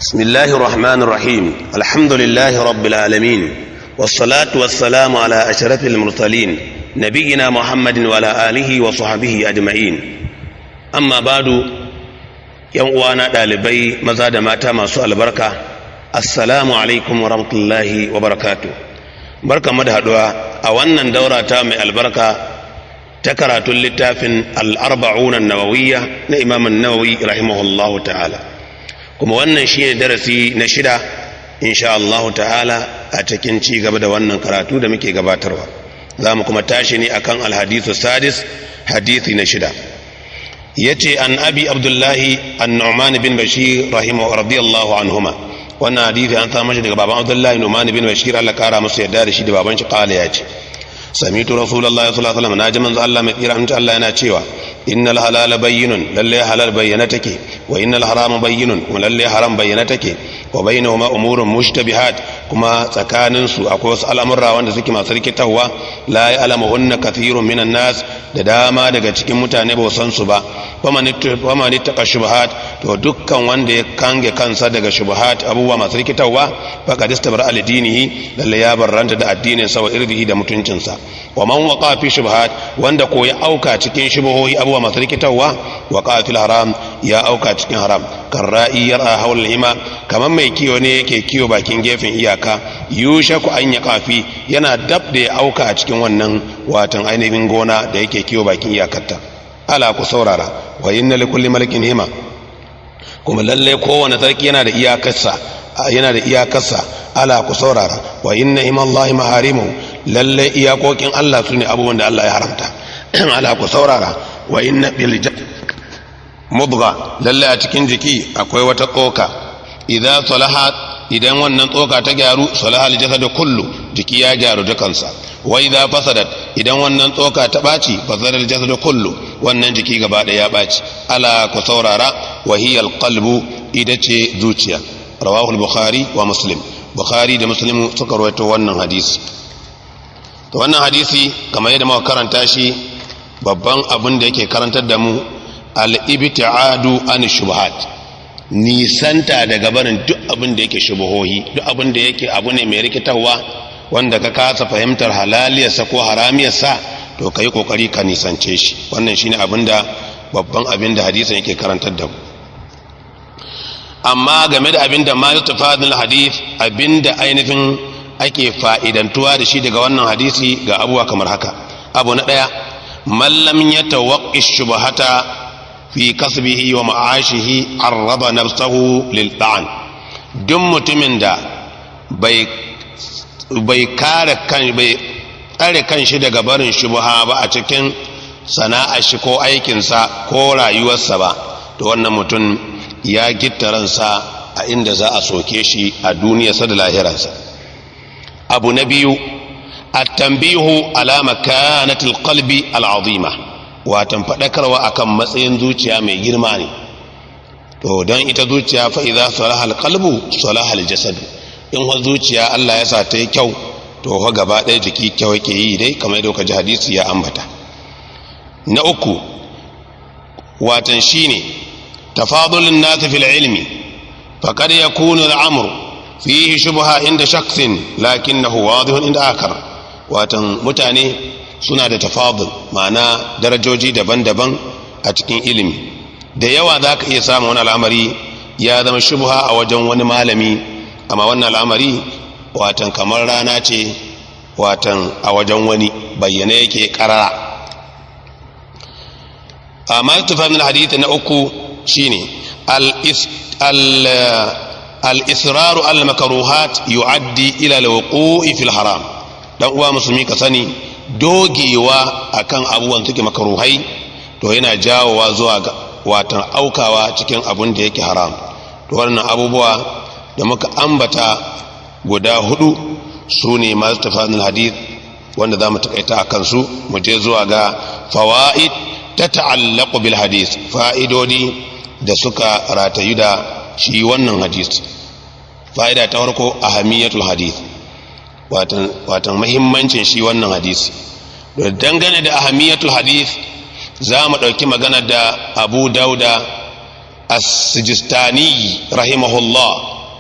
بسم الله الرحمن الرحيم الحمد لله رب العالمين والصلاة والسلام على أشرف المرسلين نبينا محمد وعلى آله وصحبه أجمعين أما بعد يوانا دالبي مزاد ماتا مسوء البركة السلام عليكم ورحمة الله وبركاته بركة مدهدوا أولا دورة تامي البركة تكرات اللتافن الأربعون النووية لإمام النووي رحمه الله تعالى kuma wannan shine darasi na shida insha Allah ta'ala a cikin ci gaba da wannan karatu da muke gabatarwa zamu kuma tashi ne akan alhadithu sadis hadisi na shida yace an abi abdullahi an-nu'man bin bashir rahimahu radiyallahu anhuma wannan hadisi an samu shi daga baban abdullahi nu'man bin bashir Allah kara masa yarda da shi da baban shi kala yace sami'tu rasulullahi sallallahu alaihi wasallam najiman Allah mai tsira mutum Allah yana cewa innal halala bayyinun lalle halal bayyana take wa innal harama bayyinun kuma lalle haram bayyana take wa bainahuma umurun mushtabihat kuma tsakanin su akwai wasu al'amurra wanda suke masu rikitarwa la ya'lamuhunna kathirun minan nas da dama daga cikin mutane ba san su ba faman ittaqa shubuhat to dukkan wanda ya kange kansa daga shubuhat abubuwa masu rikitarwa faqad istabara al-dinihi lalle ya barranta da addinin sa wa irdihi da mutuncinsa wa man waqa fi shubuhat wanda ko ya auka cikin shubuhohi abubuwa masu rikitarwa waqa fil haram ya auka cikin haram kan ra'i yara hawla al-hima kaman mai kiyo ne yake kiyo bakin gefen iyaka yushaku an ya kafi yana dab da ya auka a cikin wannan watan ainihin gona da yake kiyo bakin iyakarta ala ku saurara wa inna likulli malikin hima kuma lalle kowane sarki yana da iyakarsa ala ku saurara wa inna himallahi maharimu lalle iyakokin Allah sune abubuwan da Allah ya haramta ala ku saurara wa inna bil mudgha lalle a cikin jiki akwai wata tsoka idan salahat idan wannan tsoka ta gyaru salaha al jasad kullu jiki ya gyaru dukansa wa idza fasadat idan wannan tsoka ta baci fasada al jasad kullu wannan jiki gaba da ya baci ala ku saurara wa hiya al qalbu ida ce zuciya rawahu al bukhari wa muslim bukhari da muslim suka rawaito wannan hadisi to wannan hadisi kamar yadda muka karanta shi babban abin da yake karantar da mu al-ibtiadu an shubuhat nisanta daga barin duk abin da yake shubuhohi duk abin da yake abu ne mai rikitarwa wanda ka kasa fahimtar halaliyarsa ko haramiyarsa to kai kokari ka nisance shi wannan shine abin da babban abin da hadisin yake karantar da mu amma game da abin da ma tafadul hadith abin da ainihin ake fa'idantuwa da shi daga wannan hadisi ga abuwa kamar haka abu na daya man lam yatawaqqi shubhata fi kasbihi wa ma'ashihi arraba nafsahu lil ta'an duk mutumin da bai tsare kanshi daga barin shubha ba a cikin sana'ar shi ko aikinsa ko rayuwarsa ba to wannan mutum ya gitta ransa a inda za a soke shi a duniyarsa da lahirarsa abu na biyu at-tanbihu ala makanatil qalbi al-azima watan fadakarwa akan matsayin zuciya mai girma ne to don ita zuciya fa idza salaha al-qalbu salaha al-jasad in wa zuciya Allah ya sa ta yi kyau to fa gaba ɗaya jiki kyau yake yi dai kamar yadda ka ji hadisi ya ambata na uku watan shine tafadulun nas fil ilmi faqad yakunu al-amru fihi shubha inda shakhsin lakinnahu wadihun inda akhar watan mutane suna da tafadul ma'ana darajoji daban-daban a cikin ilimi da yawa za ka iya samun wani al'amari ya zama shubha a wajen wani malami amma wannan al'amari watan kamar rana ce watan a wajen wani bayyana yake karara amma tufamin hadith na uku shine al-israru al-makruhat yu'addi ila al-wuqu'i fil haram dan uwa musulmi ka sani dogewa akan abubuwan suke makaruhai to yana jawowa zuwa ga watan aukawa cikin abun da yake haram to wannan abubuwa da muka ambata guda hudu su ne masu tafanin hadith wanda za mu takaita a kansu mu je zuwa ga fawaid ta ta'allaqu bil hadith fa'idodi da suka ratayu da shi wannan hadith fa'ida ta farko ahamiyatul hadith watan muhimmancin shi wannan hadisi dangane da ahamiyatul hadith za mu ɗauki magana da abu dauda as-sijistani rahimahullah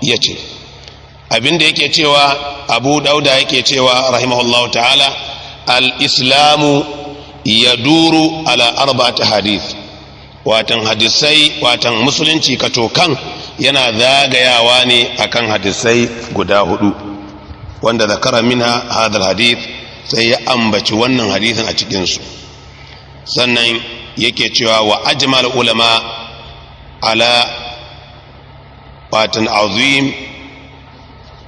yace abinda yake cewa Abu Dauda yake cewa rahimahullahu ta'ala al-islamu yaduru ala arba'ati hadith, watan hadisai, watan musulunci katokan yana zagayawa ne akan hadisai guda hudu, wanda zakara minha hadal hadith, sai ya ambaci wannan hadisin a cikin su. Sannan yake cewa wa ajmal ulama ala watan azim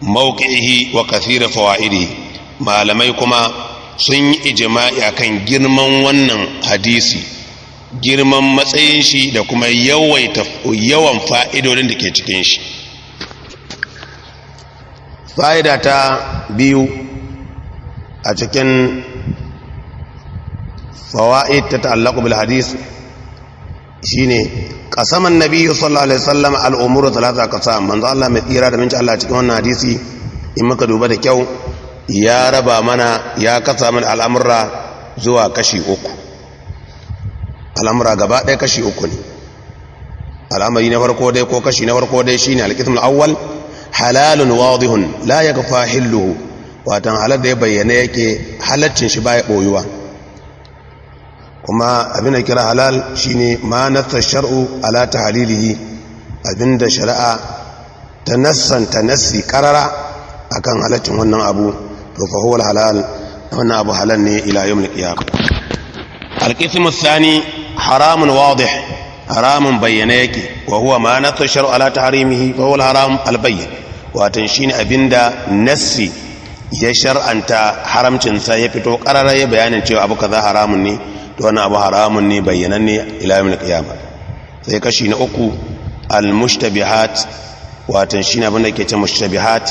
mawqi'ihi wa kathira fawaidihi, malamai kuma sun yi ijma'i akan girman wannan hadisi, girman matsayin shi da kuma yawan fa'idodin da ke cikin shi. Fa'ida ta biyu a cikin fawaid ta ta'allaqu bil hadis shine qasaman nabiyyu sallallahu alaihi wasallam al-umuru thalatha qasam. Manzo Allah mai tsira da minci Allah cikin wannan hadisi in muka duba da kyau ya raba mana, ya kasa mana al'amura zuwa kashi uku. Al'amura gaba ɗaya kashi uku ne. Al'amari na farko dai ko kashi na farko dai shine al-qism al-awwal halalun wadihun la yakfa hilluhu, watan halal da ya bayyana yake halaccin shi baya boyuwa. Kuma abin da kira halal shine ma nassa shar'u ala tahlilihi, abinda shari'a ta nassanta nassi qarara akan halaccin wannan abu, to fa huwa halal, wannan abu halal ne ila yawmil qiyamah. Al-qism ath-thani haramun wadih, haramun bayyana yake, wa huwa ma nassa shar'u ala tahrimihi fa huwa al-haram al-bayyin, watan shine abinda nassi ya shar'anta haramcin sa ya fito qarara ya bayanin cewa abu kaza haramun ne, to wannan abu haramun ne bayyananne ila yawmil qiyamah. Sai kashi na uku al-mushtabihat, watan shine abin da ke ce mushtabihat,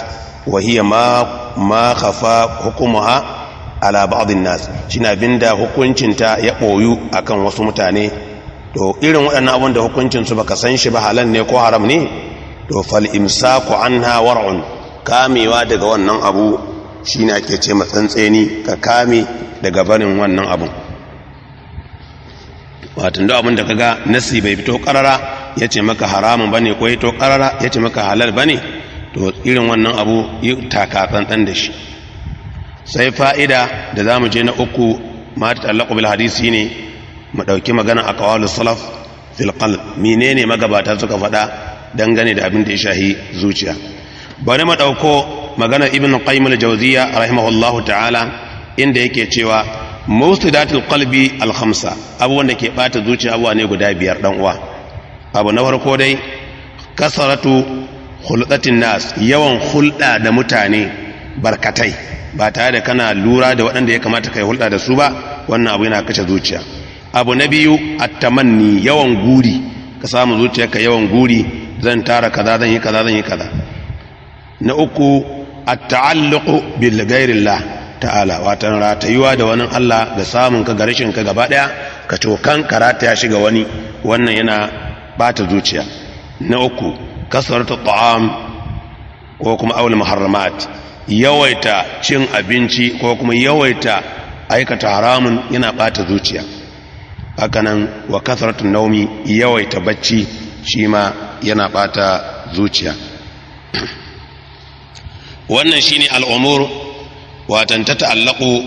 wa hiya ma khafa hukumuha ala ba'd an-nas, shine abinda hukuncin ta ya boyu akan wasu mutane. To irin waɗannan abun da hukuncin su baka san shi ba halal ne ko haram ne, to fal imsaku anha war'un, kamewa daga wannan abu shine ake ce matsantseni, ka kame daga barin wannan abun. Watan da abin da kaga nasi bai fito karara yace maka haramun bane ko yato karara yace maka halal bane, to irin wannan abu yi taka tsantsan da shi. Sai fa'ida da zamu je na uku ma ta'allaqu bil hadisi ne mu dauki magana aqwalus salaf fil qalb, menene magabata suka faɗa dangane da abin da ya shahi zuciya. Bari mu dauko magana ibn qayyim al-jawziyya rahimahullahu ta'ala inda yake cewa mufsidatul qalbi al-khamsa, abubuwan da ke bata zuciya abuwa ne guda biyar dan uwa. Abu na farko dai kasaratu khulqatin nas, yawan hulɗa da mutane barkatai ba tare da kana lura da waɗanda ya kamata kai hulɗa da su ba, wannan abu yana kashe zuciya. Abu na biyu at-tamanni, yawan guri, ka samu zuciyarka yawan guri, zan tara kaza, zan yi kaza, zan yi kaza. Na uku at-ta'alluqu bil ghairillah ta'ala, watan ratayuwa da wani Allah da samun ka ga rashin ka gaba daya, ka cokan karata ya shiga wani, wannan yana bata zuciya. Na uku kasaratu ta'am ko kuma aul muharramat, yawaita cin abinci ko kuma yawaita aikata haramun yana bata zuciya. Hakanan wa kasaratu naumi, yawaita bacci shi ma yana bata zuciya. Wannan shine al'umur watan ta ta'allaku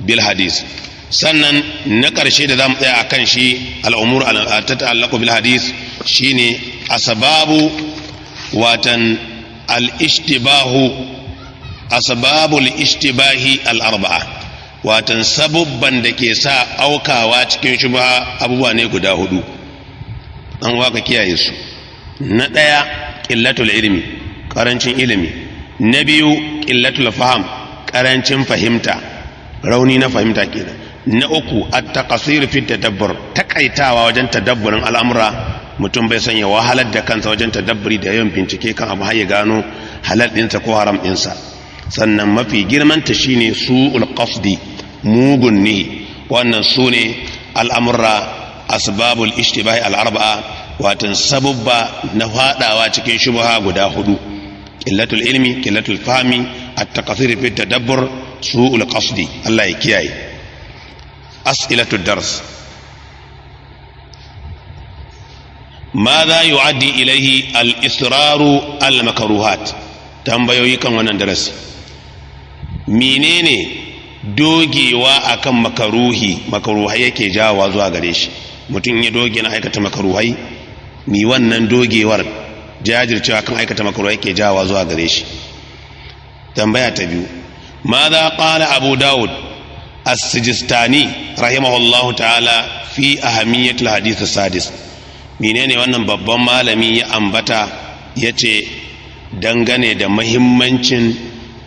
bil hadis. Sannan na ƙarshe da zamu tsaya akan shi al'umur ta ta'allaku bil hadis shine asbabu watan asbabul ishtibahi al-arba'a, watan sabubban da ke sa aukawa cikin shubha abubuwa ne guda hudu, an waka kiyaye su. Na ɗaya qillatul ilmi, karancin ilimi. Na biyu qillatul faham, karancin fahimta, rauni na fahimta kenan. Na uku at-taqsir fi tadabbur, takaitawa wajen tadabburin al'amura, mutum bai sanya wahalar da kansa wajen tadabburi da yawan bincike kan abu har ya gano halal ɗinsa ko haram ɗinsa. Sannan mafi girman ta shine su'ul qasdi, mugun ne. Wannan sune al'amura asbabul ishtibahi al-arba'a, watan sabubba na fadawa cikin shubha guda hudu: qillatul ilmi, qillatul fahmi, at-taqsir fi tadabbur, su'ul qasdi. Allah ya kiyaye. As'ilatud dars. ماذا يؤدي إليه الإصرار المكروهات tambayoyi kan wannan darasi menene dogewa akan makaruhai yake jawowa zuwa gare shi mutum ya doge na aikata makaruhai mi wannan dogewar jajircewa kan aikata makaruhai yake jawowa zuwa gare shi tambaya ta biyu ماذا قال أبو داود السجستاني رحمه الله تعالى في أهمية الحديث السادس menene wannan babban malami ya ambata yace dangane da muhimmancin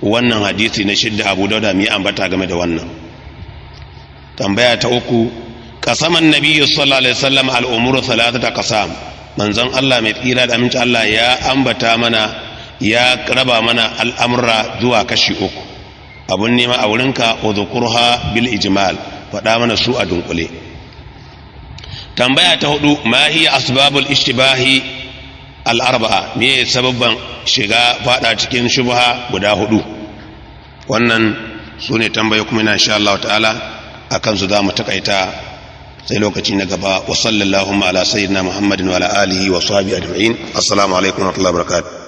wannan hadisi na shidda Abu Dawud mai ambata game da wannan tambaya ta uku qasaman nabiyyu sallallahu alaihi wasallam al-umuru thalathata qasam manzon Allah mai tsira da aminci Allah ya ambata mana ya raba mana al'amura zuwa kashi uku abun nema a wurinka udhkurha bil ijmal faɗa mana su a dunkule tambaya ta hudu ma hiya asbabul ishtibahi al-arba'a me sababban shiga fada cikin shubha guda hudu wannan sune tambayoyi kuma insha Allah ta'ala akan su zamu takaita sai lokaci na gaba wa sallallahu ala sayyidina muhammadin wa ala alihi wa sahbihi ajma'in assalamu alaikum wa rahmatullahi wa barakatuh